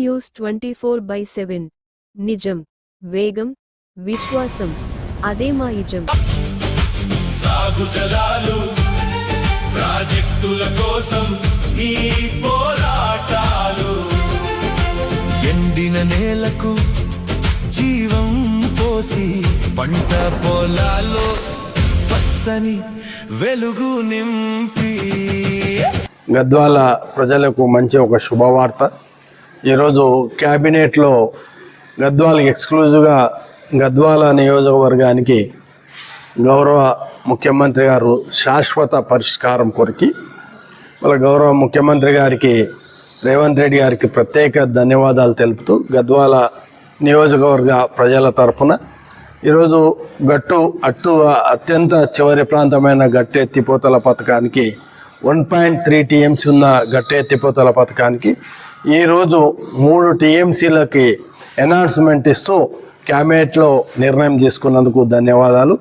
News 24/7 నిజం, వేగం, విశ్వాసం అదే మా ఇజం. సాగు జలాలు ప్రాజెక్టుల కోసం ఈ పోరాటాలు, ఎండిన నేలకు జీవం పోసి పంట పొలాల్లో పచ్చని వెలుగు నింపి. గద్వాల ప్రజలకు మంచి ఒక శుభవార్త. ఈరోజు క్యాబినెట్లో గద్వాలకి ఎక్స్క్లూజివ్గా గద్వాల నియోజకవర్గానికి గౌరవ ముఖ్యమంత్రి గారు శాశ్వత పరిష్కారం కొరికి వాళ్ళ గౌరవ ముఖ్యమంత్రి గారికి రేవంత్ రెడ్డి గారికి ప్రత్యేక ధన్యవాదాలు తెలుపుతూ గద్వాల నియోజకవర్గ ప్రజల తరఫున ఈరోజు అత్యంత చివరి ప్రాంతమైన గట్టు ఎత్తిపోతల పథకానికి 1.3 టీఎంసీ ఉన్న గట్టు ఎత్తిపోతల పథకానికి ఈరోజు 3 టీఎంసీలకి ఎనాన్స్మెంట్ ఇస్తూ క్యాబినెట్లో నిర్ణయం తీసుకున్నందుకు ధన్యవాదాలు.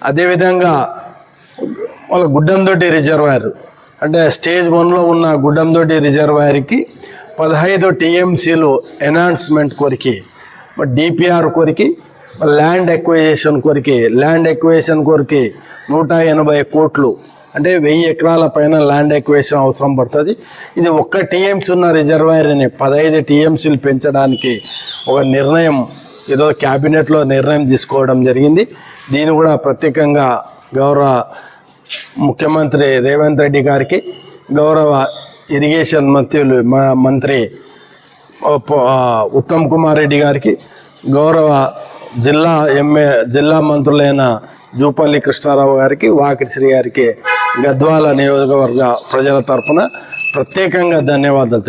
అదేవిధంగా వాళ్ళ గుడ్డందొడ్డి రిజర్వాయర్ అంటే స్టేజ్ 1లో ఉన్న గుడ్డందొడ్డి రిజర్వాయర్కి 15 టీఎంసీలు ఎనాన్స్మెంట్ కొరికి, డిపిఆర్ కొరికి, ల్యాండ్ ఎక్విజిషన్ కొరికి 180 కోట్లు అంటే 1000 ఎకరాల పైన ల్యాండ్ ఎక్విజిషన్ అవసరం పడుతుంది. ఇది ఒక్క టీఎంసీ ఉన్న రిజర్వాయర్ని 15 టీఎంసీలు పెంచడానికి ఒక నిర్ణయం ఏదో క్యాబినెట్లో నిర్ణయం తీసుకోవడం జరిగింది. దీన్ని కూడా ప్రత్యేకంగా గౌరవ ముఖ్యమంత్రి రేవంత్ రెడ్డి గారికి, గౌరవ ఇరిగేషన్ మంత్రి ఉత్తమ్ కుమార్ రెడ్డి గారికి, గౌరవ జిల్లా మంత్రులైన జూపల్లి కృష్ణారావు గారికి, వాకిటి శ్రీ గారికి గద్వాల నియోజకవర్గ ప్రజల తరఫున ప్రత్యేకంగా ధన్యవాదాలు తెలుపుతున్నాను.